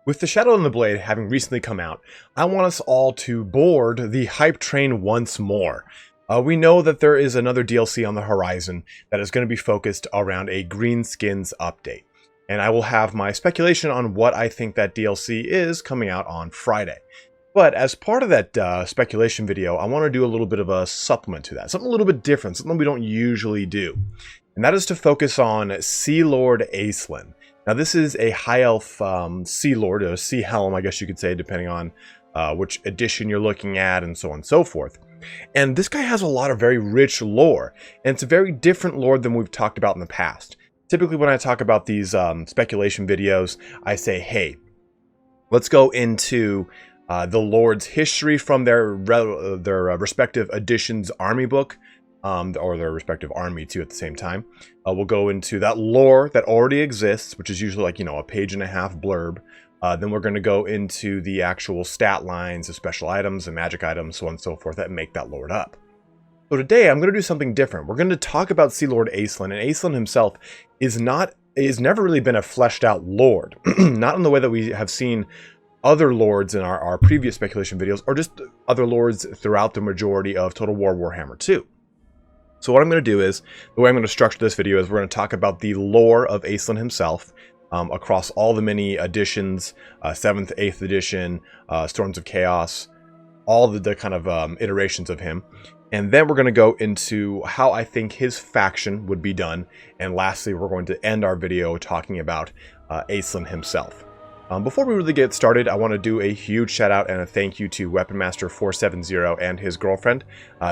With The Shadow and the Blade having recently come out, I want us all to board the hype train once more. We know that there is another DLC on the horizon that is going to be focused around a G.Skills update. And I will have my speculation on what I think that DLC is coming out on Friday. But as part of that speculation video, I want to do a little bit of a supplement to that. Something a little bit different, something we don't usually do. And that is to focus on Sea Lord Aislinn. Now this is a High Elf Sea Lord, or Sea Helm, I guess you could say, depending on which edition you're looking at and so on and so forth. And this guy has a lot of very rich lore, and it's a very different lore than we've talked about in the past. Typically when I talk about these speculation videos, I say, hey, let's go into the Lord's history from their respective editions army book, or their respective army too at the same time. We'll go into that lore that already exists, which is usually like, a page-and-a-half blurb. Then we're going to go into the actual stat lines, the special items, the magic items, so on and so forth, that make that lore up. So today I'm going to do something different. We're going to talk about Sea Lord Aislinn, and Aislinn himself is never really been a fleshed out lord. Not in the way that we have seen other lords in our previous speculation videos, or just other lords throughout the majority of Total War Warhammer 2. So what I'm going to do is, the way I'm going to structure this video is we're going to talk about the lore of Aislinn himself across all the many editions, 7th, 8th edition, Storms of Chaos, all the kind of iterations of him. And then we're going to go into how I think his faction would be done. And lastly, we're going to end our video talking about Aislinn himself. Before we really get started, I want to do a huge shout out and a thank you to Weaponmaster 470 and his girlfriend.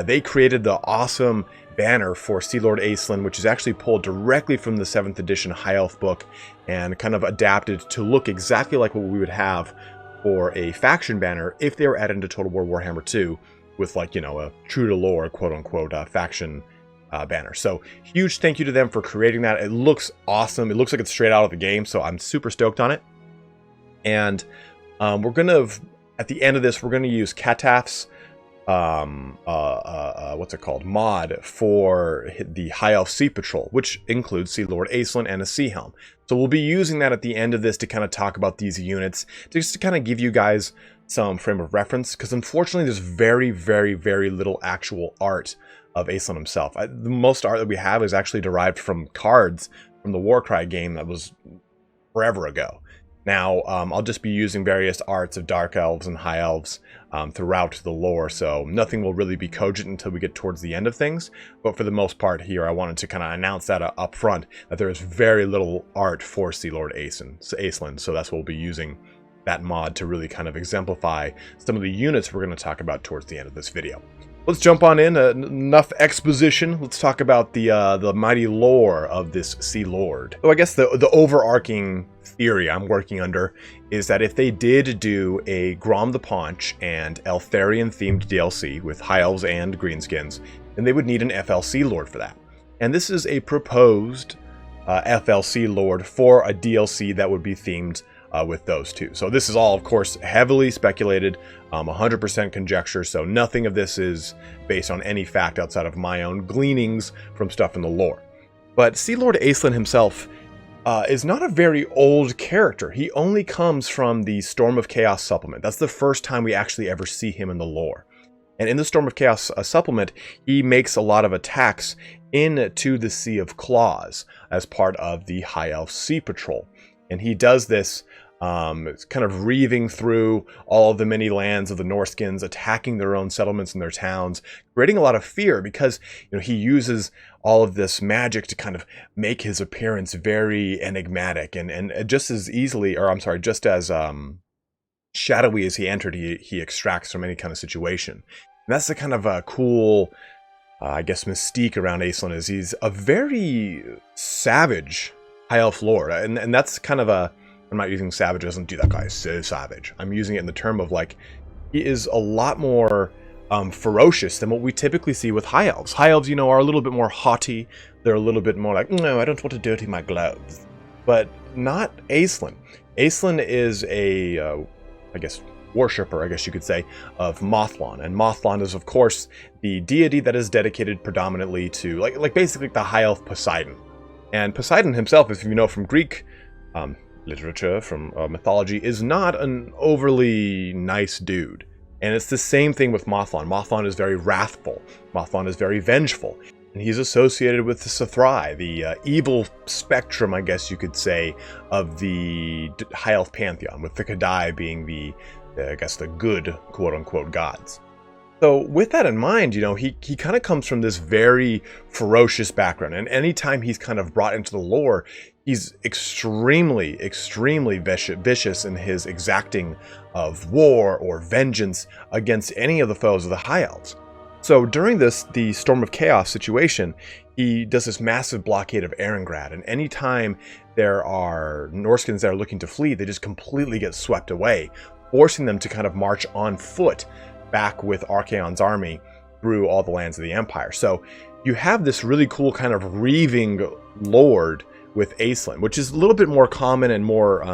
They created the awesome banner for Sea Lord Aislinn, which is actually pulled directly from the 7th edition High Elf book and kind of adapted to look exactly like what we would have for a faction banner if they were added into Total War Warhammer 2 with, like, a true to lore, quote-unquote, faction banner. So huge thank you to them for creating that. It looks awesome. It looks like it's straight out of the game, so I'm super stoked on it. And we're going to, at the end of this, we're going to use Cataph's what's it called, mod for the High Elf Sea Patrol, which includes Sea Lord Aislinn and a Sea Helm. So we'll be using that at the end of this to kind of talk about these units, just to kind of give you guys some frame of reference, because unfortunately there's very, very, very little actual art of Aislinn himself. The most art that we have is actually derived from cards from the Warcry game that was forever ago. Now, I'll just be using various arts of Dark Elves and High Elves throughout the lore, so nothing will really be cogent until we get towards the end of things. But for the most part here, I wanted to kind of announce that up front, that there is very little art for Sea Lord Aislinn, so that's what we'll be using that mod to really kind of exemplify some of the units we're going to talk about towards the end of this video. Let's jump on in. Enough exposition. Let's talk about the mighty lore of this Sea Lord. So I guess the overarching theory I'm working under is that if they did do a Grom the Paunch and Eltharion themed DLC with High Elves and Greenskins, then they would need an FLC Lord for that. And this is a proposed FLC Lord for a DLC that would be themed with those two. So this is all, of course, heavily speculated, 100% conjecture, so nothing of this is based on any fact outside of my own gleanings from stuff in the lore. But Sea Lord Aislinn himself is not a very old character. He only comes from the Storm of Chaos supplement. That's the first time we actually ever see him in the lore. And in the Storm of Chaos supplement, he makes a lot of attacks into the Sea of Claws as part of the High Elf Sea Patrol. And he does this kind of reaving through all of the many lands of the Norskins, attacking their own settlements and their towns, creating a lot of fear because he uses all of this magic to kind of make his appearance very enigmatic and just as easily, or I'm sorry, just as shadowy as he entered, he extracts from any kind of situation. And that's the kind of cool, I guess, mystique around Aislinn, is he's a very savage High Elf Lord, and that's kind of a, I'm not using savage, doesn't do that guy is so savage. I'm using it in the term of, like, he is a lot more ferocious than what we typically see with High Elves. High Elves, are a little bit more haughty. They're a little bit more like, no, I don't want to dirty my gloves. But not Aislinn. Aislinn is a, I guess, worshipper, I guess you could say, of Mothlon. And Mothlon is, of course, the deity that is dedicated predominantly to, like basically the High Elf Poseidon. And Poseidon himself, if you know from Greek literature, from mythology, is not an overly nice dude. And it's the same thing with Mothlan. Mothlan is very wrathful. Mothlan is very vengeful. And he's associated with the Sithrai, the evil spectrum, I guess you could say, of the High Elf Pantheon, with the Kadai being the, I guess, the good, quote-unquote, gods. So with that in mind, you know, he kind of comes from this very ferocious background. And anytime he's kind of brought into the lore, he's extremely, extremely vicious in his exacting of war or vengeance against any of the foes of the High Elves. So during the Storm of Chaos situation, he does this massive blockade of Erengrad, and anytime there are Norskins that are looking to flee, they just completely get swept away, forcing them to kind of march on foot back with Archaon's army through all the lands of the Empire. So you have this really cool kind of reaving lord with Aislinn, which is a little bit more common and more,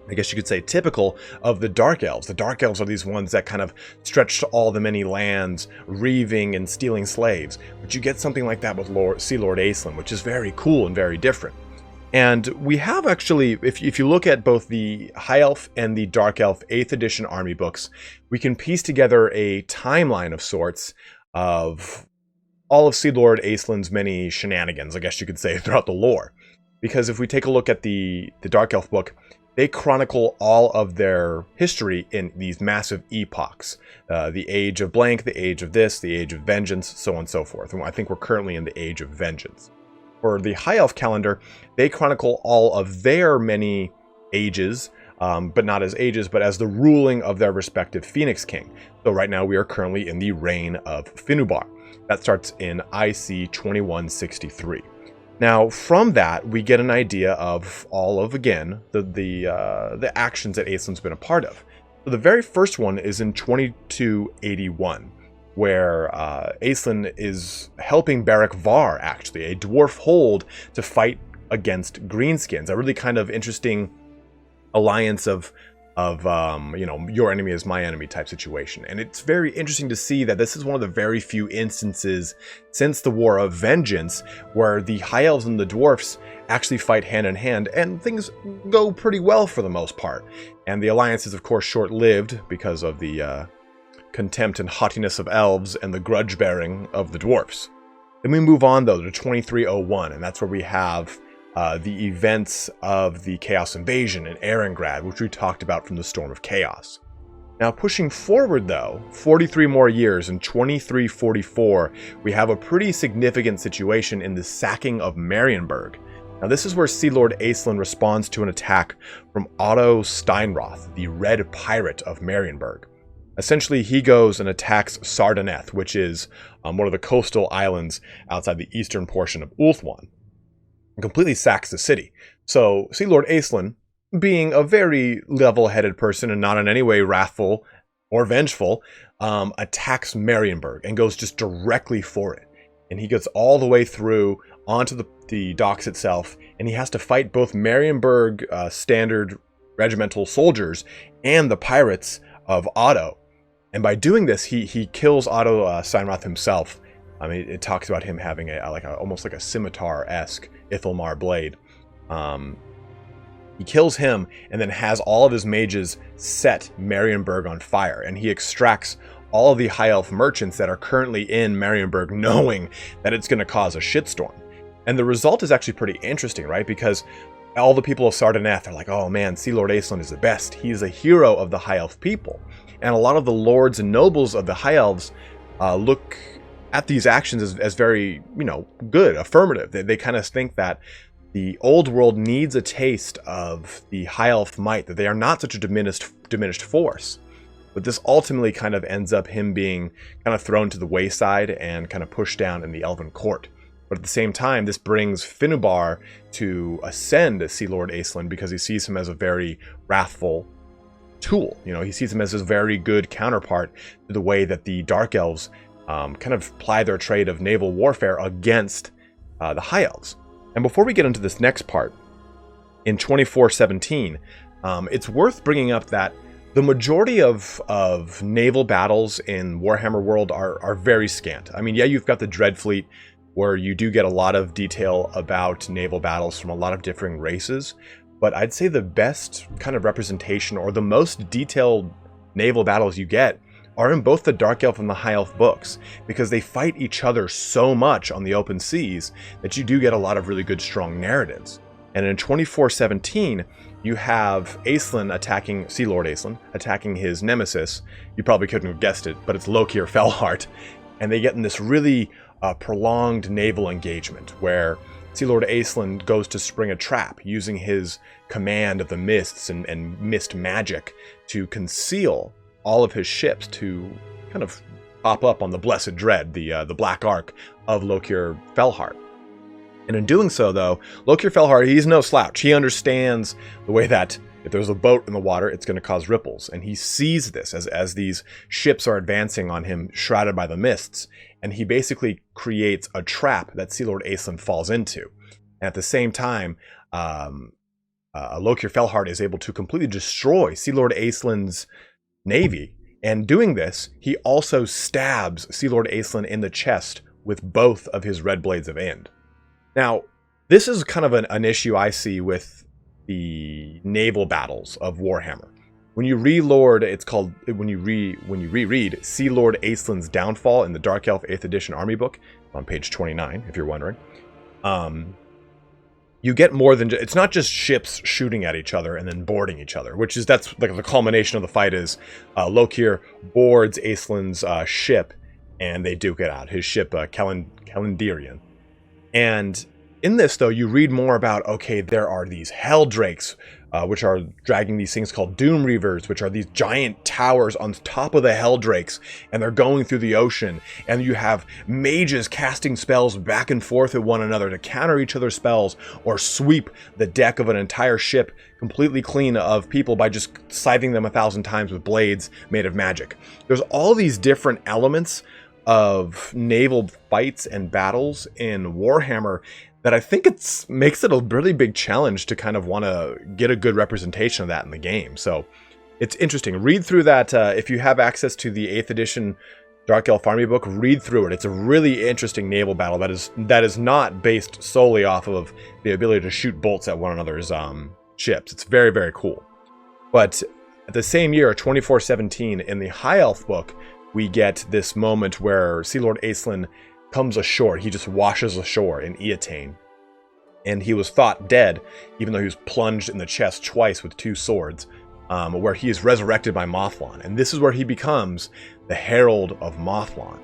I guess you could say, typical of the Dark Elves. The Dark Elves are these ones that kind of stretch to all the many lands, reaving and stealing slaves. But you get something like that with Sea Lord Aislinn, which is very cool and very different. And we have actually, if you look at both the High Elf and the Dark Elf 8th edition army books, we can piece together a timeline of sorts of all of Sea Lord Aislinn's many shenanigans, I guess you could say, throughout the lore. Because if we take a look at the Dark Elf book, they chronicle all of their history in these massive epochs. The Age of Blank, the Age of this, the Age of Vengeance, so on and so forth. And I think we're currently in the Age of Vengeance. For the High Elf calendar, they chronicle all of their many ages, but not as ages, but as the ruling of their respective Phoenix King. So right now we are currently in the reign of Finubar. That starts in IC 2163. Now, from that, we get an idea of all of, again, the actions that Aislinn's been a part of. So the very first one is in 2281, where Aislinn is helping Beric Var, actually, a dwarf hold, to fight against Greenskins. A really kind of interesting alliance of you know, your enemy is my enemy type situation. And it's very interesting to see that this is one of the very few instances since the War of Vengeance where the High Elves and the Dwarfs actually fight hand in hand, and things go pretty well for the most part. And the alliance is, of course, short-lived because of the contempt and haughtiness of elves and the grudge-bearing of the Dwarfs. Then we move on, though, to 2301, and that's where we have the events of the Chaos Invasion in Erengrad, which we talked about from the Storm of Chaos. Now, pushing forward, though, 43 more years, in 2344, we have a pretty significant situation in the sacking of Marienburg. Now, this is where Sea Lord Aislinn responds to an attack from Otto Steinroth, the Red Pirate of Marienburg. Essentially, he goes and attacks Sardineth, which is one of the coastal islands outside the eastern portion of Ulthuan, and completely sacks the city. So Sea Lord Aislinn, being a very level-headed person and not in any way wrathful or vengeful, attacks Marienburg and goes just directly for it. And he gets all the way through onto the docks itself, and he has to fight both Marienburg standard regimental soldiers and the pirates of Otto. And by doing this, he kills Otto Steinroth himself. I mean, it talks about him having almost like a scimitar-esque Ithalmar blade. He kills him and then has all of his mages set Marienburg on fire, and he extracts all of the High Elf merchants that are currently in Marienburg, knowing that it's going to cause a shitstorm. And the result is actually pretty interesting, right? Because all the people of Sardineth are like, oh man, Sea Lord Aislinn is the best. He's a hero of the High Elf people. And a lot of the lords and nobles of the High Elves look at these actions as very, you know, good, affirmative. They kind of think that the old world needs a taste of the High Elf might, that they are not such a diminished force. But this ultimately kind of ends up him being kind of thrown to the wayside and kind of pushed down in the Elven court. But at the same time, this brings Finubar to ascend as Sea Lord Aislinn because he sees him as a very wrathful tool. You know, he sees him as a very good counterpart to the way that the Dark Elves kind of ply their trade of naval warfare against the High Elves. And before we get into this next part, in 2417, it's worth bringing up that the majority of naval battles in Warhammer World are very scant. I mean, yeah, you've got the Dreadfleet, where you do get a lot of detail about naval battles from a lot of differing races, but I'd say the best kind of representation or the most detailed naval battles you get are in both the Dark Elf and the High Elf books, because they fight each other so much on the open seas that you do get a lot of really good, strong narratives. And in 2417, you have Aislinn attacking, Sea Lord Aislinn, attacking his nemesis. You probably couldn't have guessed it, but it's Lokhir Fellheart. And they get in this really prolonged naval engagement where Sea Lord Aislinn goes to spring a trap using his command of the mists and mist magic to conceal all of his ships to kind of pop up on the Blessed Dread, the Black Ark of Lokhir Fellheart. And in doing so, though, Lokhir Fellheart, he's no slouch. He understands the way that if there's a boat in the water, it's going to cause ripples. And he sees this as these ships are advancing on him, shrouded by the mists. And he basically creates a trap that Sea Lord Aislinn falls into. And at the same time, Lokhir Fellheart is able to completely destroy Sea Lord Aislinn's navy. And doing this, he also stabs Sea Lord Aislinn in the chest with both of his red blades of Ind. Now, this is kind of an issue I see with the naval battles of Warhammer. When you reread Sea Lord Aislinn's Downfall in the Dark Elf 8th edition army book, on page 29, if you're wondering, you get more than it's not just ships shooting at each other and then boarding each other, that's like the culmination of the fight is Lokhir boards Aislinn's ship and they duke it out. His ship, Calendirian. And in this, though, you read more about, okay, there are these hell drakes, which are dragging these things called Doom Reavers, which are these giant towers on top of the hell drakes, and they're going through the ocean. And you have mages casting spells back and forth at one another to counter each other's spells or sweep the deck of an entire ship completely clean of people by just scything them 1,000 times with blades made of magic. There's all these different elements of naval fights and battles in Warhammer that I think makes it a really big challenge to kind of want to get a good representation of that in the game. So it's interesting. Read through that if you have access to the 8th edition Dark Elf Army book. Read through it. It's a really interesting naval battle that is not based solely off of the ability to shoot bolts at one another's ships. It's very, very cool. But at the same year, 2417, in the High Elf book, we get this moment where Sea Lord Aislinn comes ashore. He just washes ashore in Eataine. And he was thought dead, even though he was plunged in the chest twice with 2 swords, where he is resurrected by Mothlon. And this is where he becomes the Herald of Mothlon.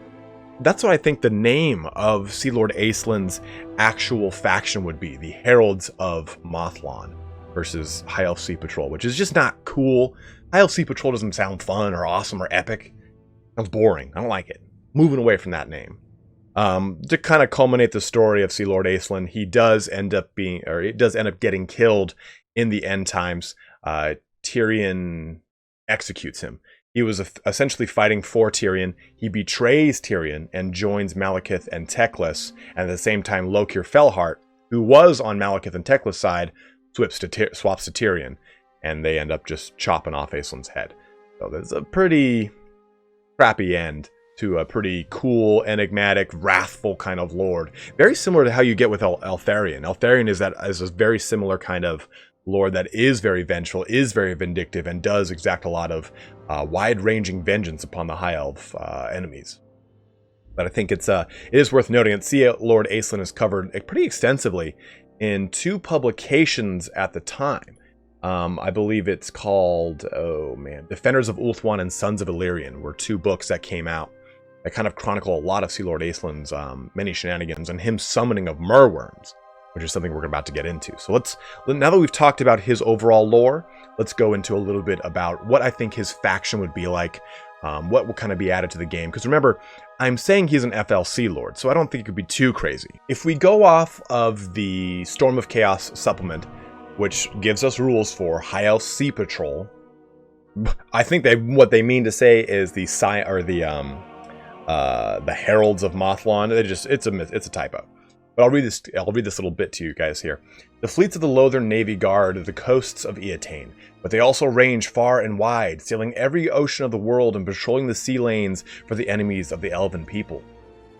That's what I think the name of Sea Lord Aislinn's actual faction would be, the Heralds of Mothlon versus High Elf Sea Patrol, which is just not cool. High Elf Sea Patrol doesn't sound fun or awesome or epic. Sounds boring. I don't like it. Moving away from that name. To kind of culminate the story of Sea Lord Aislinn, he does end up getting killed in the end times. Tyrion executes him. He was essentially fighting for Tyrion. He betrays Tyrion and joins Malekith and Teclis. And at the same time, Lokhir Fellheart, who was on Malekith and Teclis' side, swaps to Tyrion. And they end up just chopping off Aislinn's head. So there's a pretty crappy end to a pretty cool, enigmatic, wrathful kind of lord. Very similar to how you get with Eltharion. Eltharion is a very similar kind of lord that is very vengeful, is very vindictive, and does exact a lot of wide-ranging vengeance upon the High Elf enemies. But I think it is worth noting that Sea Lord Aislinn is covered pretty extensively in 2 publications at the time. I believe it's called, Defenders of Ulthuan and Sons of Illyrian were 2 books that came out that kind of chronicle a lot of Sea Lord Aislinn's many shenanigans and him summoning of Merwyrms, which is something we're about to get into. So now that we've talked about his overall lore, let's go into a little bit about what I think his faction would be like, what will kind of be added to the game. Because remember, I'm saying he's an FLC lord, so I don't think it could be too crazy. If we go off of the Storm of Chaos supplement, which gives us rules for High Elf Sea Patrol, I think what they mean to say is the Heralds of Mothlon. It's a typo. But I'll read this little bit to you guys here. The fleets of the Lothern Navy guard the coasts of Eataine, but they also range far and wide, sailing every ocean of the world and patrolling the sea lanes for the enemies of the elven people.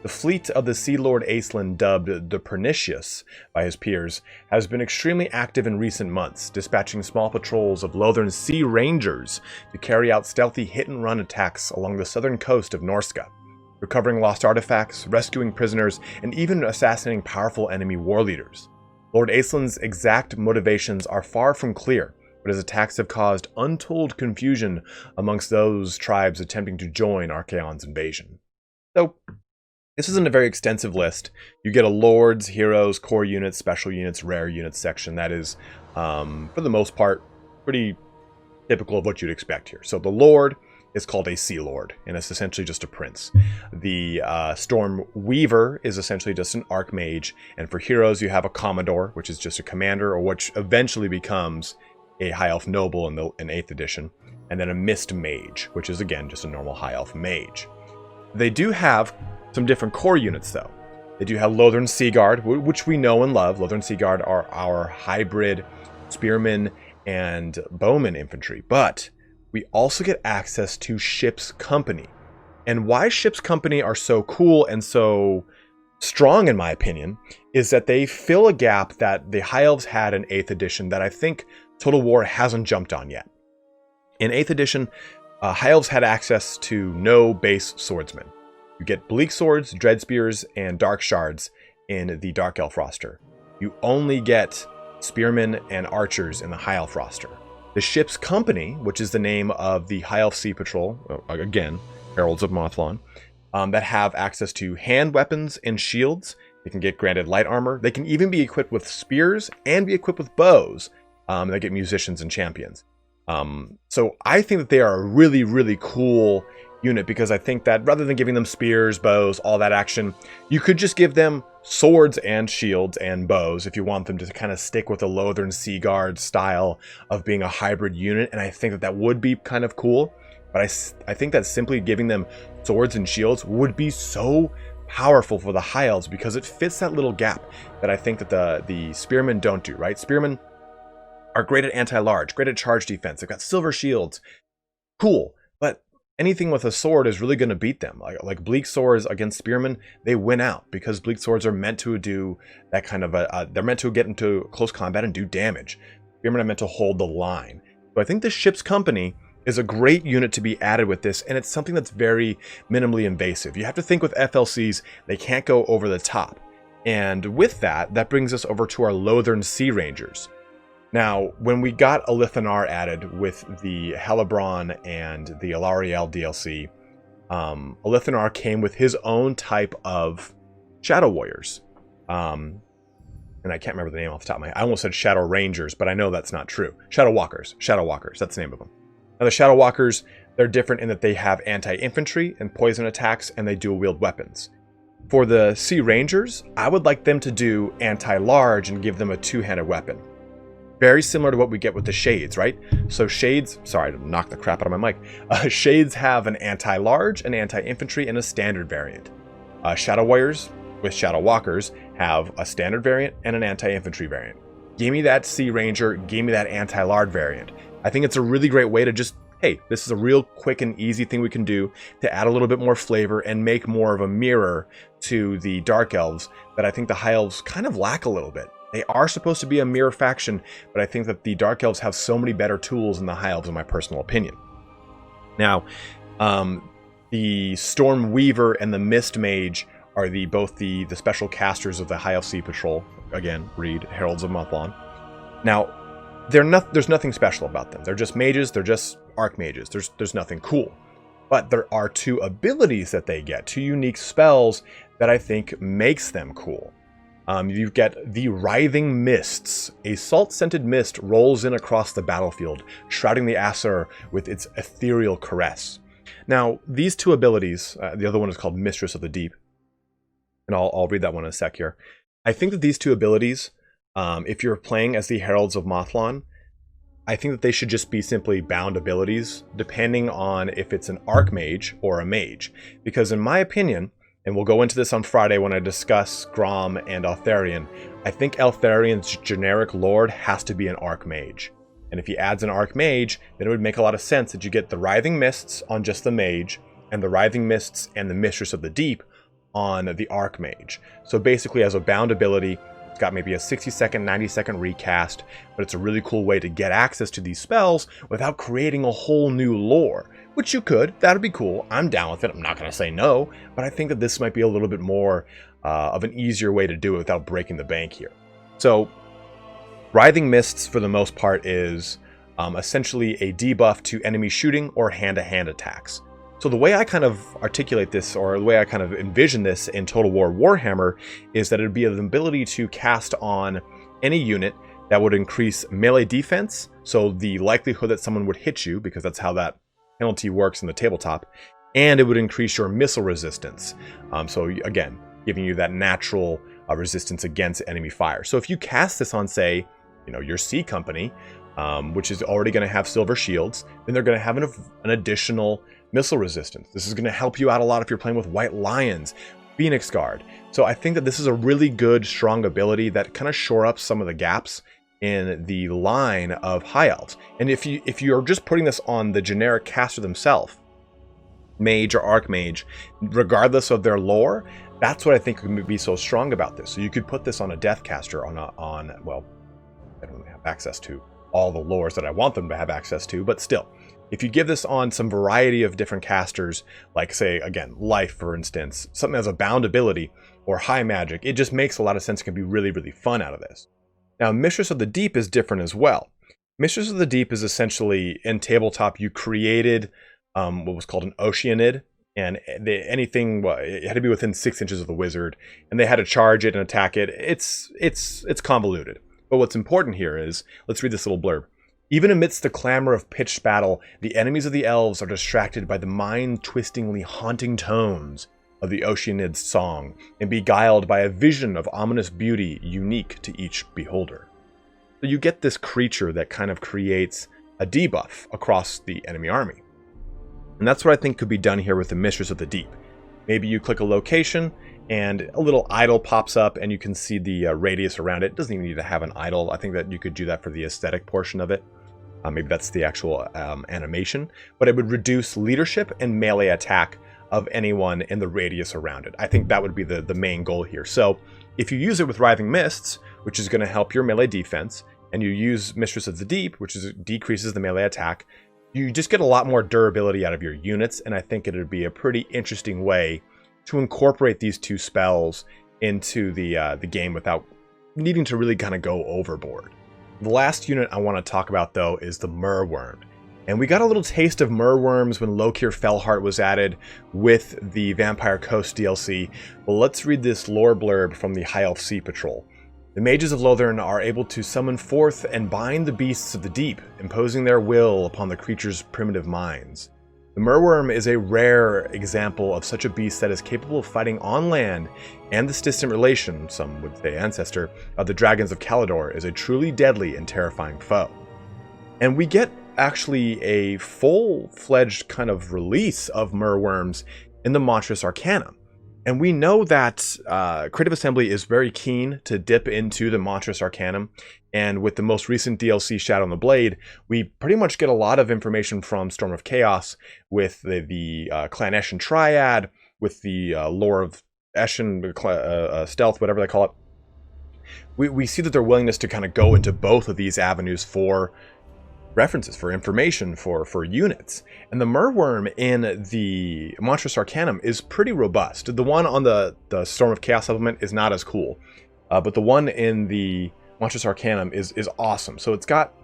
The fleet of the Sea Lord Aislinn, dubbed the Pernicious by his peers, has been extremely active in recent months, dispatching small patrols of Lothern Sea Rangers to carry out stealthy hit-and-run attacks along the southern coast of Norska, recovering lost artifacts, rescuing prisoners, and even assassinating powerful enemy war leaders. Lord Aislinn's exact motivations are far from clear, but his attacks have caused untold confusion amongst those tribes attempting to join Archaon's invasion. So, this isn't a very extensive list. You get a Lords, Heroes, Core Units, Special Units, Rare Units section that is, for the most part, pretty typical of what you'd expect here. So the Lord is called a Sea Lord, and it's essentially just a prince. The Storm Weaver is essentially just an Archmage, and for Heroes you have a Commodore, which is just a Commander, or which eventually becomes a High Elf Noble in 8th edition, and then a Mist Mage, which is again just a normal High Elf Mage. They do have some different core units though. They do have Lothern Sea Guard, which we know and love. Lothern Sea Guard are our hybrid spearmen and bowmen infantry, but we also get access to Ship's Company. And why Ship's Company are so cool and so strong, in my opinion, is that they fill a gap that the High Elves had in 8th edition that I think Total War hasn't jumped on yet. In 8th edition, High Elves had access to no base swordsmen. You get Bleak Swords, Dread Spears, and Dark Shards in the Dark Elf roster. You only get Spearmen and Archers in the High Elf roster. The Ship's Company, which is the name of the High Elf Sea Patrol, again, Heralds of Mothlon, that have access to hand weapons and shields. They can get granted light armor. They can even be equipped with spears and be equipped with bows. They get musicians and champions. So I think that they are a really, really cool unit, because I think that rather than giving them spears, bows, all that action, you could just give them swords and shields and bows if you want them to kind of stick with the Lothern Sea Guard style of being a hybrid unit, and I think that that would be kind of cool. But I think that simply giving them swords and shields would be so powerful for the High Elves, because it fits that little gap that I think that the Spearmen don't do, right? Spearmen are great at anti-large, great at charge defense. They've got silver shields. Cool. But anything with a sword is really going to beat them. Like Bleak Swords against Spearmen, they win out because Bleak Swords are meant to do that kind of they're meant to get into close combat and do damage. Spearmen are meant to hold the line. So I think the Ship's Company is a great unit to be added with this, and it's something that's very minimally invasive. You have to think with FLCs, they can't go over the top. And with that, that brings us over to our Lothern Sea Rangers. Now, when we got Alithanar added with the Helibron and the Alariel DLC, Alithanar came with his own type of Shadow Warriors. And I can't remember the name off the top of my head. I almost said Shadow Rangers, but I know that's not true. Shadow Walkers. Shadow Walkers. That's the name of them. Now, the Shadow Walkers, they're different in that they have anti-infantry and poison attacks, and they dual-wield weapons. For the Sea Rangers, I would like them to do anti-large and give them a two-handed weapon. Very similar to what we get with the Shades, right? So Shades, sorry to knock the crap out of my mic. Shades have an anti-large, an anti-infantry, and a standard variant. Shadow Warriors with Shadow Walkers have a standard variant and an anti-infantry variant. Give me that Sea Ranger, give me that anti-large variant. I think it's a really great way to just, hey, this is a real quick and easy thing we can do to add a little bit more flavor and make more of a mirror to the Dark Elves that I think the High Elves kind of lack a little bit. They are supposed to be a mirror faction, but I think that the Dark Elves have so many better tools than the High Elves, in my personal opinion. Now, the Storm Weaver and the Mist Mage are both the special casters of the High Elf Sea Patrol. Again, read Heralds of Mothlon. Now, there's nothing special about them. They're just mages, they're just archmages. There's nothing cool. But there are two abilities that they get, two unique spells that I think makes them cool. You get the Writhing Mists. A salt-scented mist rolls in across the battlefield, shrouding the Aesir with its ethereal caress. Now, these two abilities, the other one is called Mistress of the Deep, and I'll read that one in a sec here. I think that these two abilities, if you're playing as the Heralds of Mothlon, I think that they should just be simply bound abilities, depending on if it's an Archmage or a Mage. Because in my opinion, and we'll go into this on Friday when I discuss Grom and Eltharion, I think Eltharion's generic lord has to be an Archmage. And if he adds an Archmage, then it would make a lot of sense that you get the Writhing Mists on just the Mage, and the Writhing Mists and the Mistress of the Deep on the Archmage. So basically, as a bound ability, it's got maybe a 60-second, 90-second recast, but it's a really cool way to get access to these spells without creating a whole new lore, which you could. That'd be cool. I'm down with it. I'm not going to say no, but I think that this might be a little bit more of an easier way to do it without breaking the bank here. So Writhing Mists, for the most part, is essentially a debuff to enemy shooting or hand-to-hand attacks. So the way I kind of articulate this, or the way I kind of envision this in Total War Warhammer, is that it would be an ability to cast on any unit that would increase melee defense, so the likelihood that someone would hit you, because that's how that penalty works in the tabletop, and it would increase your missile resistance. So again, giving you that natural resistance against enemy fire. So if you cast this on, say, your C company, which is already going to have silver shields, then they're going to have an additional missile resistance. This is going to help you out a lot if you're playing with White Lions, Phoenix Guard. So I think that this is a really good, strong ability that kind of shore up some of the gaps in the line of High Elves. And if you're just putting this on the generic caster themselves, Mage or Archmage, regardless of their lore, that's what I think would be so strong about this. So you could put this on a Deathcaster, well, I don't really have access to all the lores that I want them to have access to, but still, if you give this on some variety of different casters, like, say, again, Life, for instance, something as a bound ability, or High Magic, it just makes a lot of sense. It can be really, really fun out of this. Now, Mistress of the Deep is different as well. Mistress of the Deep is essentially, in tabletop, you created what was called an Oceanid, and it had to be within 6 inches of the wizard, and they had to charge it and attack it. It's convoluted. But what's important here is, let's read this little blurb. Even amidst the clamor of pitched battle, the enemies of the elves are distracted by the mind-twistingly haunting tones of the Oceanid's song, and beguiled by a vision of ominous beauty unique to each beholder. So you get this creature that kind of creates a debuff across the enemy army. And that's what I think could be done here with the Mistress of the Deep. Maybe you click a location, and a little idol pops up, and you can see the radius around it. It doesn't even need to have an idol. I think that you could do that for the aesthetic portion of it. Maybe that's the actual animation. But it would reduce leadership and melee attack of anyone in the radius around it. I think that would be the main goal here. So if you use it with Writhing Mists, which is going to help your melee defense, and you use Mistress of the Deep, which decreases the melee attack, you just get a lot more durability out of your units, and I think it would be a pretty interesting way to incorporate these two spells into the game without needing to really kind of go overboard. The last unit I want to talk about, though, is the Merwyrm. And we got a little taste of Merwyrms when Lokhir Fellheart was added with the Vampire Coast DLC. Well, let's read this lore blurb from the High Elf Sea Patrol. The mages of Lothern are able to summon forth and bind the beasts of the deep, imposing their will upon the creatures' primitive minds. The Merwyrm is a rare example of such a beast that is capable of fighting on land, and this distant relation, some would say ancestor, of the dragons of Caledor is a truly deadly and terrifying foe. And we get actually a full-fledged kind of release of Merwyrms in the Monstrous Arcanum. And we know that Creative Assembly is very keen to dip into the Monstrous Arcanum, and with the most recent DLC, Shadow and the Blade, we pretty much get a lot of information from Storm of Chaos with the Clan Eshin Triad, with the lore of Eshin Stealth, whatever they call it. We see that their willingness to kind of go into both of these avenues for references, for information, for units. And the Merwyrm in the Monstrous Arcanum is pretty robust. The one on the Storm of Chaos supplement is not as cool, but the one in the Monstrous Arcanum is awesome. So it's got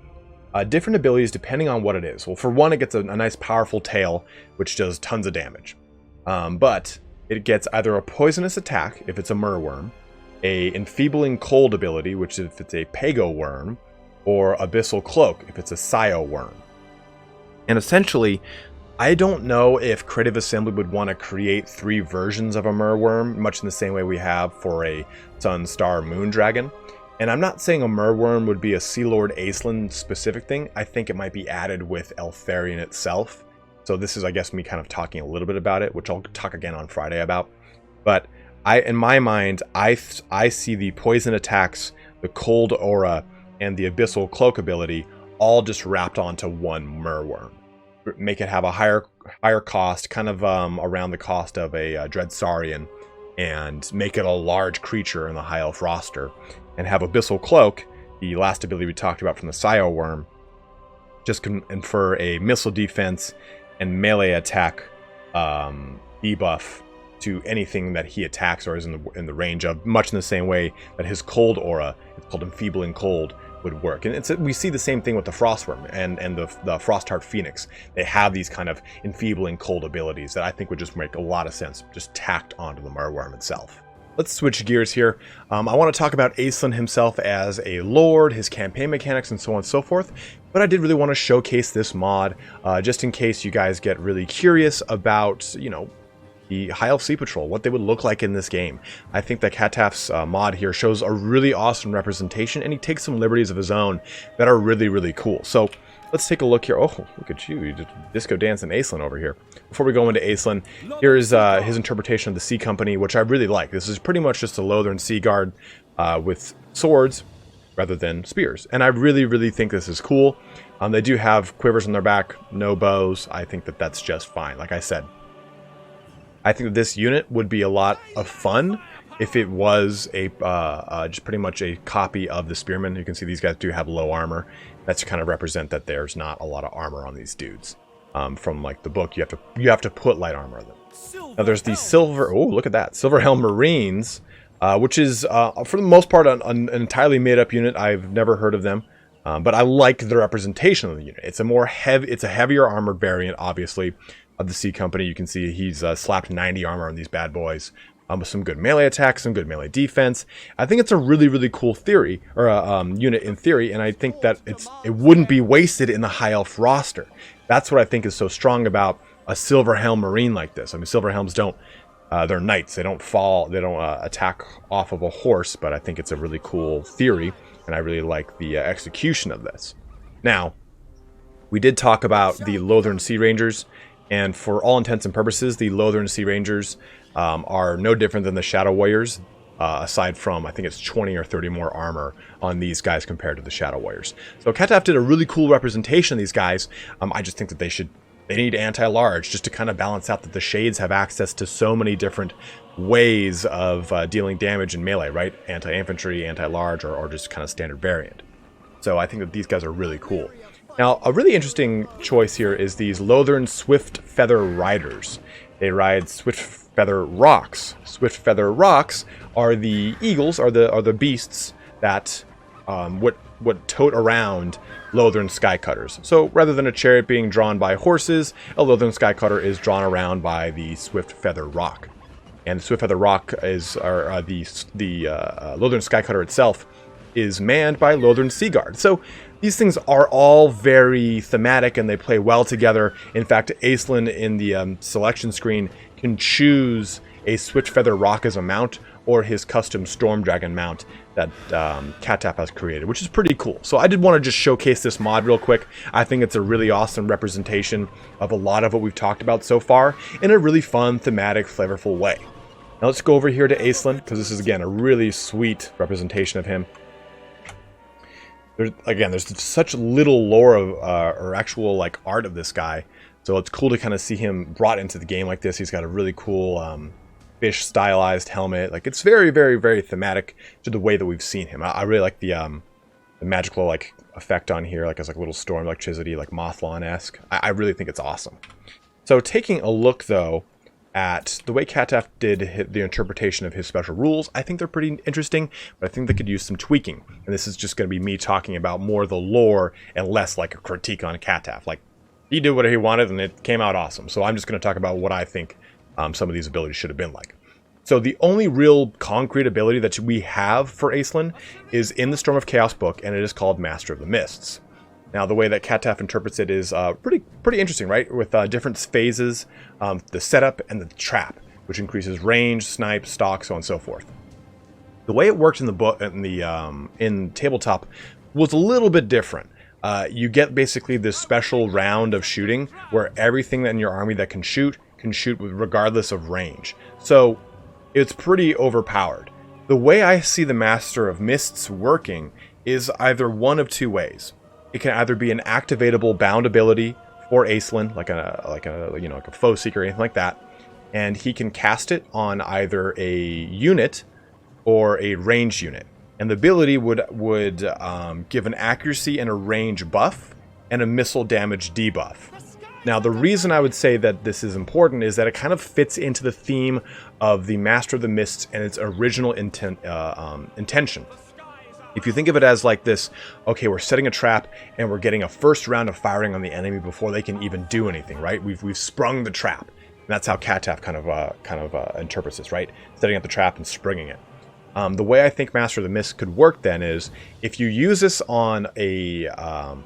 different abilities depending on what it is. Well, for one, it gets a nice powerful tail, which does tons of damage. But it gets either a poisonous attack, if it's a Merwyrm, a enfeebling cold ability, which if it's a Pago worm, or Abyssal Cloak if it's a Scio worm. And essentially, I don't know if Creative Assembly would want to create 3 versions of a Merwyrm, much in the same way we have for a Sun, Star, Moon Dragon. And I'm not saying a Merwyrm would be a Sea Lord Aislinn specific thing. I think it might be added with Eltharion itself. So this is, I guess, me kind of talking a little bit about it, which I'll talk again on Friday about. But in my mind, I see the poison attacks, the cold aura, and the Abyssal Cloak ability all just wrapped onto one Merwyrm. Make it have a higher cost, kind of around the cost of a Dread Saurian, and make it a large creature in the high elf roster, and have Abyssal Cloak, the last ability we talked about from the Worm, just confer a missile defense and melee attack debuff to anything that he attacks or is in the range of, much in the same way that his cold aura, it's called Enfeebling Cold, would work. And we see the same thing with the Frostworm and the Frostheart Phoenix. They have these kind of enfeebling cold abilities that I think would just make a lot of sense, just tacked onto the Merwyrm itself. Let's switch gears here. I want to talk about Aislinn himself as a lord, his campaign mechanics, and so on and so forth. But I did really want to showcase this mod, just in case you guys get really curious about, you know, the High Elf Sea Patrol, what they would look like in this game. I think that Cataph's mod here shows a really awesome representation, and he takes some liberties of his own that are really, really cool. So let's take a look here. Oh, look at you. You did disco dance in Aislinn over here. Before we go into Aislinn, here is his interpretation of the Sea Company, which I really like. This is pretty much just a Lothern Sea Guard with swords rather than spears. And I really, really think this is cool. They do have quivers on their back, no bows. I think that that's just fine. Like I said, I think that this unit would be a lot of fun if it was a just pretty much a copy of the Spearmen. You can see these guys do have low armor. That's to kind of represent that there's not a lot of armor on these dudes. From like the book, you have to put light armor on them. Now there's the silver. Oh, look at that, Silver Helm Marines, which is for the most part an entirely made up unit. I've never heard of them. But I like the representation of the unit. It's a heavier armored variant, obviously, of the Sea Company. You can see he's slapped 90 armor on these bad boys, with some good melee attacks, some good melee defense. I think it's a really, really cool theory, or unit in theory, and I think that it wouldn't be wasted in the High Elf roster. That's what I think is so strong about a Silver Helm Marine like this. I mean, Silver Helms don't, they're knights. They don't fall, they don't attack off of a horse, but I think it's a really cool theory, and I really like the execution of this. Now, we did talk about the Lothern Sea Rangers, and for all intents and purposes, the Lothern Sea Rangers are no different than the Shadow Warriors, aside from, I think it's 20 or 30 more armor on these guys compared to the Shadow Warriors. So Cataph did a really cool representation of these guys. I just think that they need anti-large just to kind of balance out that the Shades have access to so many different ways of dealing damage in melee, right? Anti-infantry, anti-large, or just kind of standard variant. So I think that these guys are really cool. Now, a really interesting choice here is these Lothern Swift Feather Riders. They ride Swift Feather Rocks. Swift Feather Rocks are the eagles, are the beasts that would tote around Lothern Skycutters. So rather than a chariot being drawn by horses, a Lothern Skycutter is drawn around by the Swift Feather Rock. And the Swift Feather Rock is, or the Lothern Skycutter itself is manned by Lothern Sea Guard. So these things are all very thematic and they play well together. In fact, Aislinn in the selection screen can choose a Swift Feather Rock as a mount or his custom Storm Dragon mount that Cataph has created, which is pretty cool. So I did want to just showcase this mod real quick. I think it's a really awesome representation of a lot of what we've talked about so far in a really fun, thematic, flavorful way. Now let's go over here to Aislinn, because this is, again, a really sweet representation of him. There's such little lore of, or actual like art of this guy, so it's cool to kind of see him brought into the game like this. He's got a really cool fish stylized helmet. Like, it's very, very, very thematic to the way that we've seen him. I really like the magical like effect on here, like as like a little storm electricity, like Mothlan-esque. I really think it's awesome. So taking a look though at the way Cataph did the interpretation of his special rules, I think they're pretty interesting, but I think they could use some tweaking. And this is just going to be me talking about more the lore and less like a critique on Cataph. Like, he did what he wanted and it came out awesome. So I'm just going to talk about what I think some of these abilities should have been like. So the only real concrete ability that we have for Aislinn is in the Storm of Chaos book, and it is called Master of the Mists. Now, the way that Cataph interprets it is pretty interesting, right? With different phases, the setup and the trap, which increases range, snipe, stalk, so on and so forth. The way it worked in the book, in tabletop, was a little bit different. You get basically this special round of shooting where everything in your army that can shoot regardless of range. So it's pretty overpowered. The way I see the Master of Mists working is either one of two ways. It can either be an activatable bound ability for Aislinn, like a foe seeker or anything like that, and he can cast it on either a unit or a ranged unit. And the ability would give an accuracy and a range buff and a missile damage debuff. Now, the reason I would say that this is important is that it kind of fits into the theme of the Master of the Mists and its original intention. If you think of it as like this, okay, we're setting a trap and we're getting a first round of firing on the enemy before they can even do anything, right? We've sprung the trap. And that's how Cataph kind of interprets this, right? Setting up the trap and springing it. The way I think Master of the Mist could work then is if you use this on a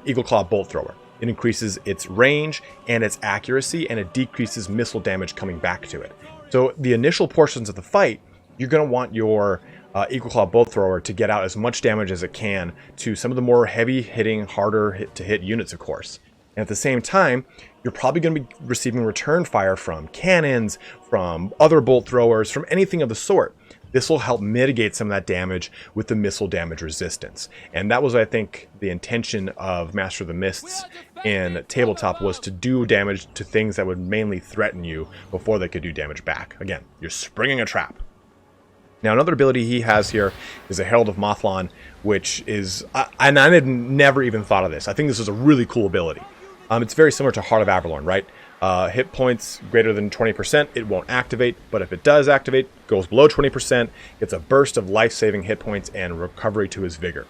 Eagle Claw Bolt Thrower, it increases its range and its accuracy, and it decreases missile damage coming back to it. So the initial portions of the fight, you're going to want your Eagle Claw Bolt Thrower to get out as much damage as it can to some of the more heavy-hitting, harder-to-hit units, of course. And at the same time, you're probably going to be receiving return fire from cannons, from other bolt throwers, from anything of the sort. This will help mitigate some of that damage with the missile damage resistance. And that was, I think, the intention of Master of the Mists in Tabletop, was to do damage to things that would mainly threaten you before they could do damage back. Again, you're springing a trap. Now, another ability he has here is a Herald of Mothlan, which is... and I had never even thought of this. I think this is a really cool ability. It's very similar to Heart of Avalorn, right? Hit points greater than 20%, it won't activate, but if it does activate, goes below 20%, gets a burst of life-saving hit points and recovery to his vigor.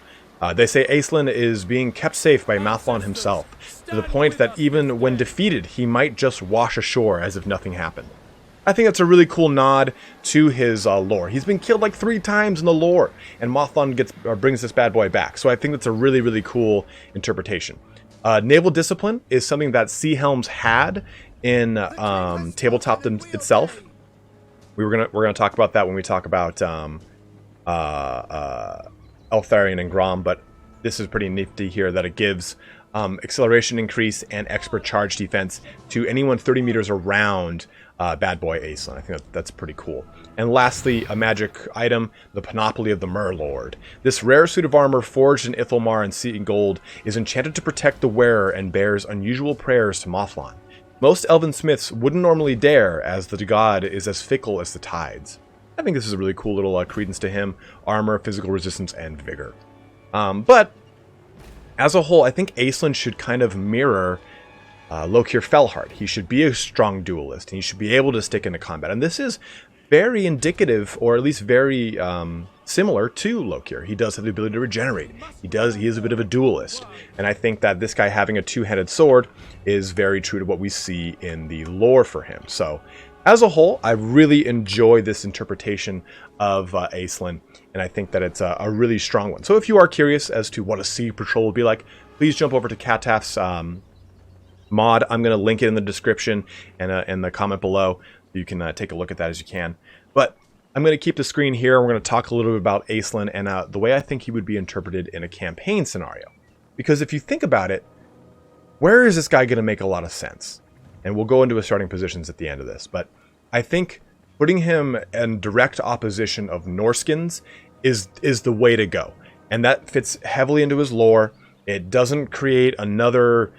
They say Aislinn is being kept safe by Mothlan himself, to the point that even when defeated, he might just wash ashore as if nothing happened. I think that's a really cool nod to his lore. He's been killed like 3 times in the lore, and Mothlan brings this bad boy back. So I think that's a really, really cool interpretation. Naval Discipline is something that Sea Helms had in Tabletop itself. We're gonna talk about that when we talk about Eltharion and Grom, but this is pretty nifty here that it gives acceleration increase and expert charge defense to anyone 30 meters around Bad Boy Aislinn. I think that's pretty cool. And lastly, a magic item, the Panoply of the Merlord. This rare suit of armor forged in Ithalmar and sea gold is enchanted to protect the wearer and bears unusual prayers to Mothlan. Most elven smiths wouldn't normally dare, as the god is as fickle as the tides. I think this is a really cool little credence to him. Armor, physical resistance, and vigor. But as a whole, I think Aislinn should kind of mirror Lokhir Fellheart. He should be a strong duelist, and he should be able to stick into combat. And this is very indicative, or at least very similar to Lokhir. He does have the ability to regenerate. He is a bit of a duelist. And I think that this guy having a two-headed sword is very true to what we see in the lore for him. So, as a whole, I really enjoy this interpretation of Aislinn, and I think that it's a really strong one. So if you are curious as to what a sea patrol will be like, please jump over to Cataph's mod. I'm going to link it in the description and in the comment below. You can take a look at that as you can. But I'm going to keep the screen here. We're going to talk a little bit about Aislinn and the way I think he would be interpreted in a campaign scenario. Because if you think about it, where is this guy going to make a lot of sense? And we'll go into his starting positions at the end of this. But I think putting him in direct opposition of Norskins is the way to go. And that fits heavily into his lore. It doesn't create another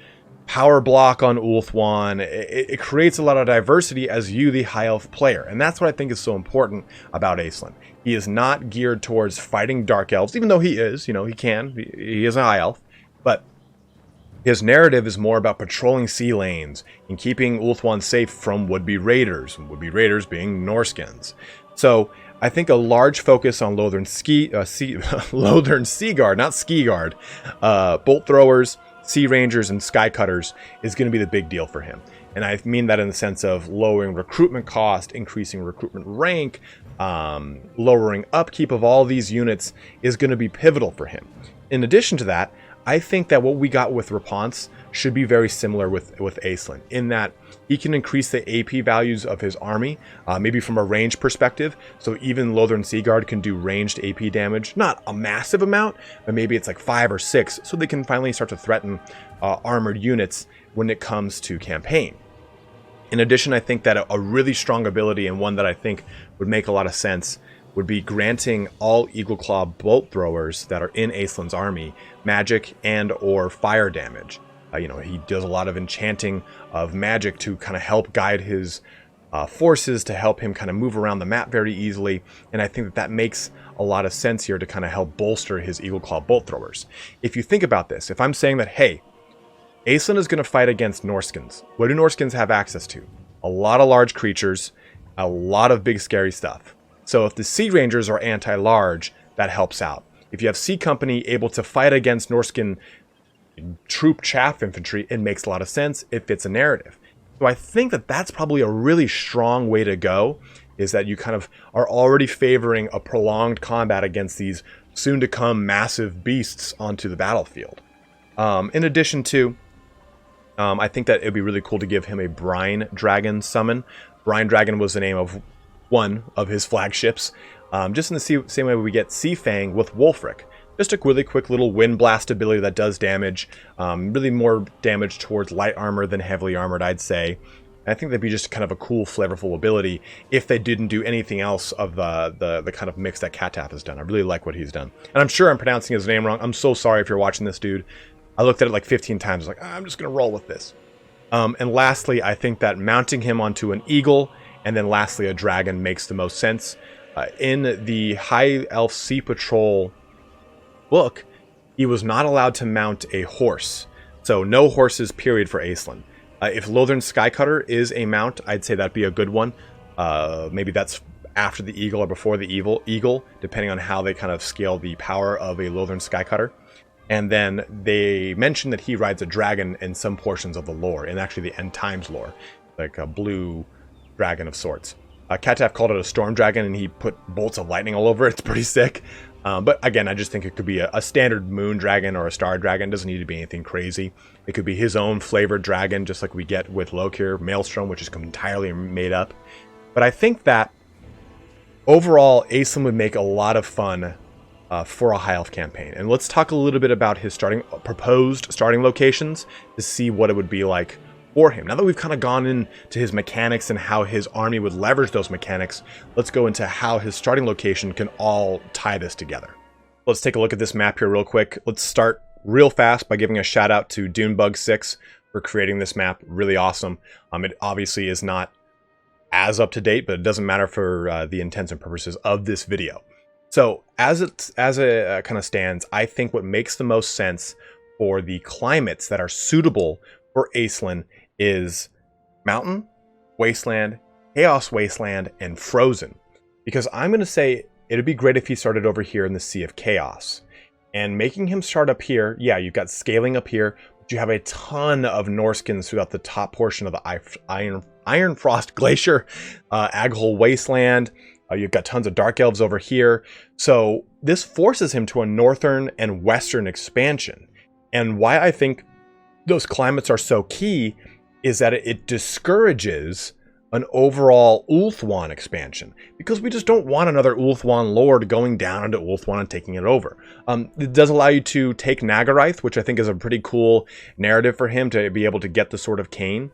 power block on Ulthuan. It creates a lot of diversity as you, the high elf player. And that's what I think is so important about Aislinn. He is not geared towards fighting dark elves, even though he is, he can. He is a high elf. But his narrative is more about patrolling sea lanes and keeping Ulthuan safe from would-be raiders, and would-be raiders being Norskins. So I think a large focus on Lothern Seaguard, not Ski-Guard, bolt throwers, Sea Rangers, and Sky Cutters is going to be the big deal for him. And I mean that in the sense of lowering recruitment cost, increasing recruitment rank, lowering upkeep of all these units is going to be pivotal for him. In addition to that, I think that what we got with Raponce should be very similar with Aislinn, in that he can increase the AP values of his army, maybe from a range perspective. So even Lothern Seaguard can do ranged AP damage, not a massive amount, but maybe it's like 5 or 6, so they can finally start to threaten armored units when it comes to campaign. In addition, I think that a really strong ability, and one that I think would make a lot of sense, would be granting all Eagle Claw bolt throwers that are in Aislinn's army magic and or fire damage. He does a lot of enchanting of magic to kind of help guide his forces to help him kind of move around the map very easily. And I think that that makes a lot of sense here to kind of help bolster his Eagle Claw bolt throwers. If you think about this, if I'm saying that, hey, Aislinn is going to fight against Norskins, what do Norskins have access to? A lot of large creatures, a lot of big scary stuff. So if the Sea Rangers are anti-large, that helps out. If you have Sea Company able to fight against Norskin troop chaff infantry, it makes a lot of sense. It fits a narrative. So I think that that's probably a really strong way to go, is that you kind of are already favoring a prolonged combat against these soon-to-come massive beasts onto the battlefield. In addition to, I think that it'd be really cool to give him a Brine Dragon summon. Brine Dragon was the name of one of his flagships. Just in the same way we get Sea Fang with Wolfric. Just a really quick little wind blast ability that does damage. Really more damage towards light armor than heavily armored, I'd say. And I think that'd be just kind of a cool, flavorful ability if they didn't do anything else of the kind of mix that Cataph has done. I really like what he's done. And I'm sure I'm pronouncing his name wrong. I'm so sorry if you're watching this, dude. I looked at it like 15 times. I was like, I'm just going to roll with this. And lastly, I think that mounting him onto an eagle and then lastly a dragon makes the most sense. In the High Elf Sea Patrol book, he was not allowed to mount a horse. So no horses, period, for Aislinn. If Lothern Skycutter is a mount, I'd say that'd be a good one. Maybe that's after the eagle or before the eagle, depending on how they kind of scale the power of a Lothern Skycutter. And then they mentioned that he rides a dragon in some portions of the lore, and actually the End Times lore, like a blue dragon of sorts. Cataph called it a storm dragon, and he put bolts of lightning all over it. It's pretty sick. But again, I just think it could be a standard moon dragon or a star dragon. It doesn't need to be anything crazy. It could be his own flavored dragon, just like we get with Lokhir, Maelstrom, which is entirely made up. But I think that overall, Aislinn would make a lot of fun for a High Elf campaign. And let's talk a little bit about his proposed starting locations to see what it would be like for him. Now that we've kind of gone into his mechanics and how his army would leverage those mechanics, let's go into how his starting location can all tie this together. Let's take a look at this map here real quick. Let's start real fast by giving a shout out to Dunebug6 for creating this map. Really awesome. It obviously is not as up to date, but it doesn't matter for the intents and purposes of this video. So as it kind of stands, I think what makes the most sense for the climates that are suitable for Aislinn is Mountain, Wasteland, Chaos Wasteland, and Frozen. Because I'm going to say it'd be great if he started over here in the Sea of Chaos. And making him start up here, yeah, you've got scaling up here, but you have a ton of Norskins throughout the top portion of the Iron Frost Glacier, Aghole Wasteland. You've got tons of Dark Elves over here. So this forces him to a northern and western expansion. And why I think those climates are so key is that it discourages an overall Ulthuan expansion, because we just don't want another Ulthuan lord going down into Ulthuan and taking it over. It does allow you to take Nagaraith, which I think is a pretty cool narrative for him to be able to get the Sword of Cain.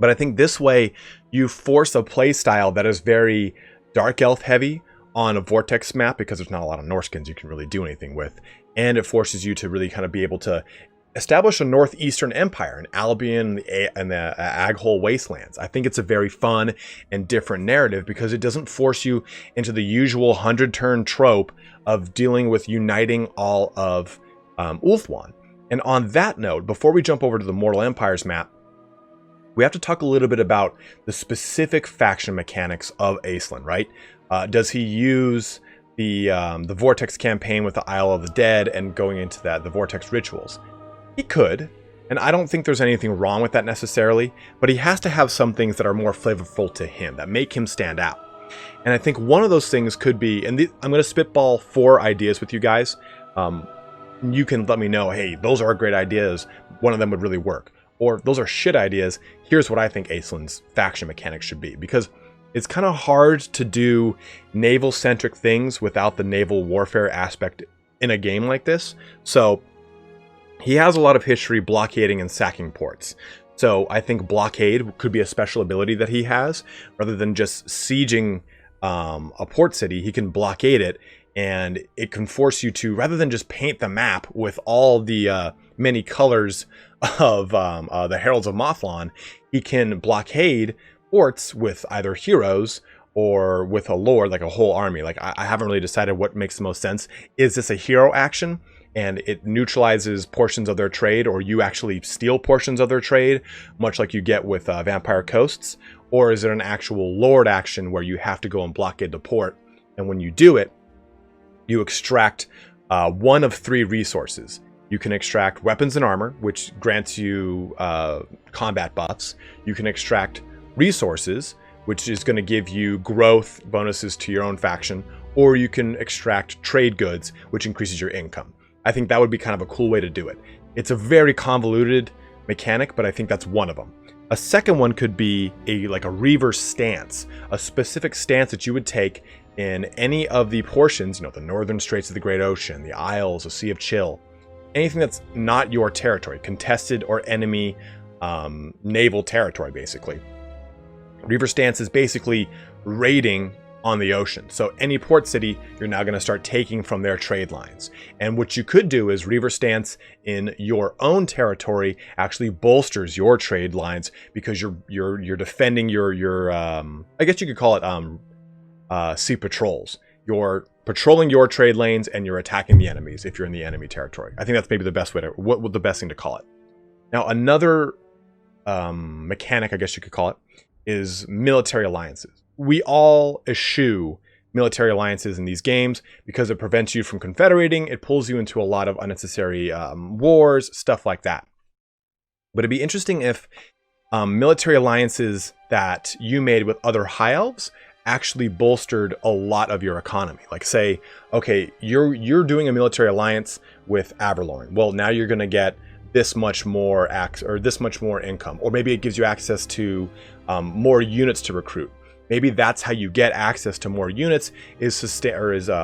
But I think this way you force a playstyle that is very Dark Elf heavy on a Vortex map, because there's not a lot of Norskins you can really do anything with. And it forces you to really kind of be able to establish a northeastern empire in Albion and the Aghole Wastelands. I think it's a very fun and different narrative, because it doesn't force you into the usual 100-turn trope of dealing with uniting all of Ulthuan. And on that note, before we jump over to the Mortal Empires map, we have to talk a little bit about the specific faction mechanics of Aislinn, right? Does he use the Vortex campaign with the Isle of the Dead and going into the Vortex rituals? He could, and I don't think there's anything wrong with that necessarily, but he has to have some things that are more flavorful to him, that make him stand out. And I think one of those things could be, and I'm going to spitball 4 ideas with you guys. You can let me know, hey, those are great ideas, one of them would really work. Or those are shit ideas, here's what I think Aislinn's faction mechanics should be. Because it's kind of hard to do naval-centric things without the naval warfare aspect in a game like this. So he has a lot of history blockading and sacking ports. So I think blockade could be a special ability that he has. Rather than just sieging a port city, he can blockade it, and it can force you to, rather than just paint the map with all the many colors of the Heralds of Mothlon, he can blockade, ports with either heroes or with a lord, like a whole army. Like I haven't really decided what makes the most sense. Is this a hero action and it neutralizes portions of their trade, or you actually steal portions of their trade, much like you get with Vampire Coasts? Or is it an actual lord action where you have to go and blockade the port, and when you do it, you extract one of 3 resources. You can extract weapons and armor, which grants you combat buffs. You can extract resources, which is going to give you growth bonuses to your own faction, or you can extract trade goods, which increases your income. I think that would be kind of a cool way to do it. It's a very convoluted mechanic, but I think that's one of them. A second one could be like a reaver stance, a specific stance that you would take in any of the portions, the northern straits of the Great Ocean, the Isles, the Sea of Chill, anything that's not your territory, contested or enemy naval territory, basically. Reaver stance is basically raiding on the ocean. So any port city, you're now going to start taking from their trade lines. And what you could do is Reaver stance in your own territory actually bolsters your trade lines, because you're defending your I guess you could call it sea patrols. You're patrolling your trade lanes and you're attacking the enemies if you're in the enemy territory. I think that's maybe the best way to the best thing to call it. Now another mechanic, I guess you could call it, is military alliances. We all eschew military alliances in these games because it prevents you from confederating. It pulls you into a lot of unnecessary wars, stuff like that. But it'd be interesting if military alliances that you made with other high elves actually bolstered a lot of your economy. Like say, okay, you're doing a military alliance with Averlorn. Well, now you're going to get this much more this much more income, or maybe it gives you access to more units to recruit. Maybe that's how you get access to more units, is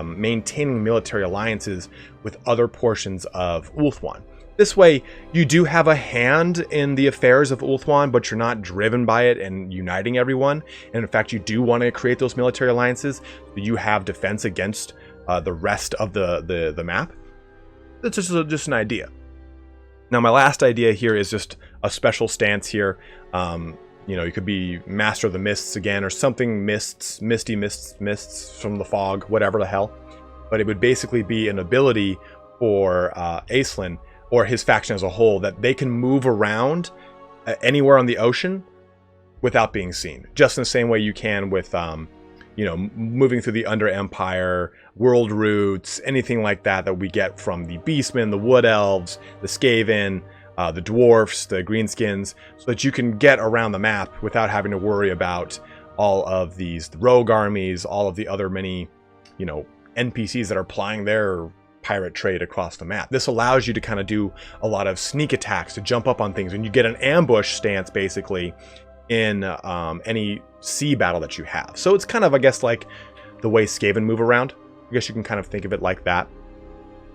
maintaining military alliances with other portions of Ulthuan. This way, you do have a hand in the affairs of Ulthuan, but you're not driven by it and uniting everyone. And in fact, you do want to create those military alliances so you have defense against the rest of the map. That's just an idea. Now, my last idea here is just a special stance here. You could be Master of the Mists again, or something misty mists from the fog, whatever the hell. But it would basically be an ability for Aislinn, or his faction as a whole, that they can move around anywhere on the ocean without being seen. Just in the same way you can with, moving through the Under Empire, world routes, anything like that we get from the Beastmen, the Wood Elves, the Skaven, the Dwarfs, the Greenskins, so that you can get around the map without having to worry about all of these rogue armies, all of the other many, NPCs that are plying their pirate trade across the map. This allows you to kind of do a lot of sneak attacks, to jump up on things, and you get an ambush stance basically in any sea battle that you have. So it's kind of, I guess, like the way Skaven move around. I guess you can kind of think of it like that.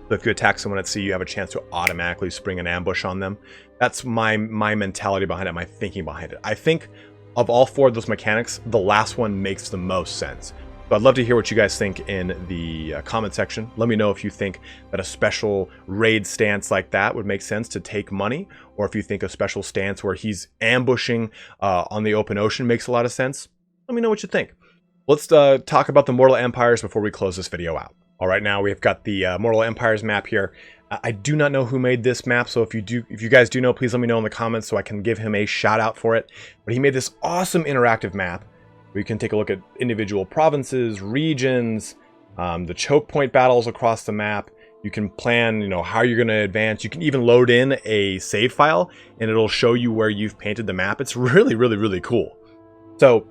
So if you attack someone at sea, you have a chance to automatically spring an ambush on them. That's my mentality behind it, my thinking behind it. I think of all 4 of those mechanics, the last one makes the most sense. But I'd love to hear what you guys think in the comment section. Let me know if you think that a special raid stance like that would make sense to take money, or if you think a special stance where he's ambushing on the open ocean makes a lot of sense. Let me know what you think. Let's talk about the Mortal Empires before we close this video out. All right, now we've got the Mortal Empires map here. I do not know who made this map, so if you guys do know, please let me know in the comments so I can give him a shout out for it. But he made this awesome interactive map. We can take a look at individual provinces, regions, the choke point battles across the map. You can plan, how you're going to advance. You can even load in a save file, and it'll show you where you've painted the map. It's really, really, really cool. So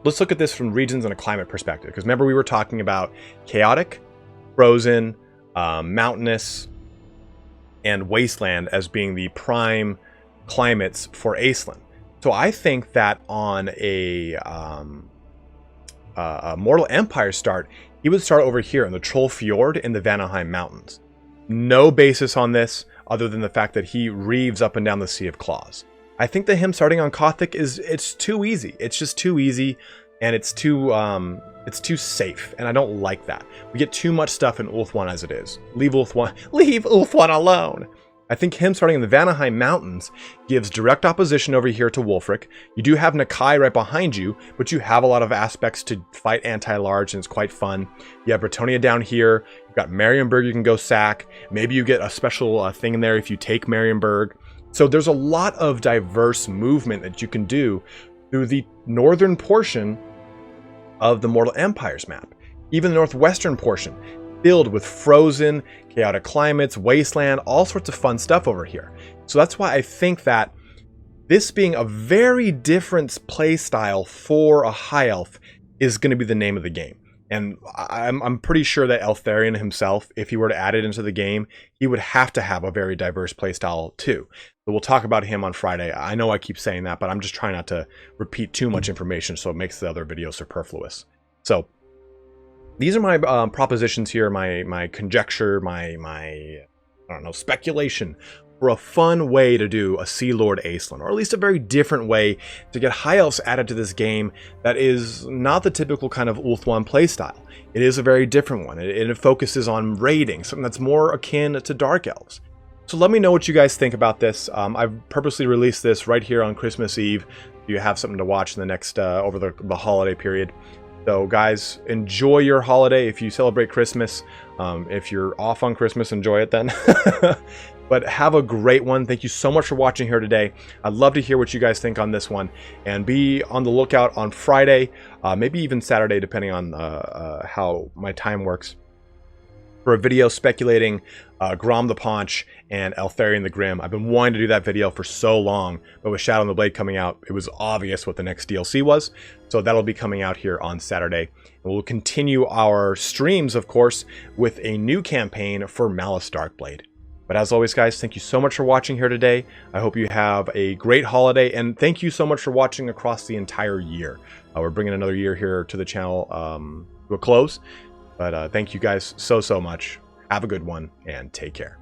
let's look at this from regions and a climate perspective, because remember we were talking about chaotic, frozen, mountainous, and wasteland as being the prime climates for Aislinn. So I think that on a Mortal Empire start, he would start over here in the Troll Fjord in the Vanaheim Mountains. No basis on this other than the fact that he reaves up and down the Sea of Claws. I think that him starting on Kothic it's too easy. It's just too easy, and it's too safe, and I don't like that. We get too much stuff in Ulthuan as it is. Leave Ulthuan alone. I think him starting in the Vanaheim Mountains gives direct opposition over here to Wulfric. You do have Nakai right behind you, but you have a lot of aspects to fight anti-large, and it's quite fun. You have Bretonnia down here. You've got Marienburg you can go sack. Maybe you get a special thing in there if you take Marienburg. So there's a lot of diverse movement that you can do through the northern portion of the Mortal Empires map. Even the northwestern portion, filled with frozen, chaotic climates, wasteland, all sorts of fun stuff over here. So that's why I think that this being a very different play style for a high elf is going to be the name of the game. And I'm pretty sure that Eltharion himself, if he were to add it into the game, he would have to have a very diverse playstyle too. So we'll talk about him on Friday. I know I keep saying that, but I'm just trying not to repeat too much information so it makes the other videos superfluous. So these are my propositions here, my conjecture, my I don't know, speculation for a fun way to do a Sea Lord Aislinn, or at least a very different way to get high elves added to this game that is not the typical kind of Ulthuan playstyle. It is a very different one. It focuses on raiding, something that's more akin to Dark Elves. So let me know what you guys think about this. I've purposely released this right here on Christmas Eve. You have something to watch in the next over the holiday period. So guys, enjoy your holiday if you celebrate Christmas. If you're off on Christmas, enjoy it then. But have a great one. Thank you so much for watching here today. I'd love to hear what you guys think on this one. And be on the lookout on Friday, maybe even Saturday, depending on how my time works, for a video speculating Grom the Paunch and Eltharion the Grim. I've been wanting to do that video for so long, but with Shadow and the Blade coming out, it was obvious what the next DLC was. So that'll be coming out here on Saturday. And we'll continue our streams, of course, with a new campaign for Malice Darkblade. But as always, guys, thank you so much for watching here today. I hope you have a great holiday, and thank you so much for watching across the entire year. We're bringing another year here to the channel to a close. But thank you guys so much. Have a good one, and take care.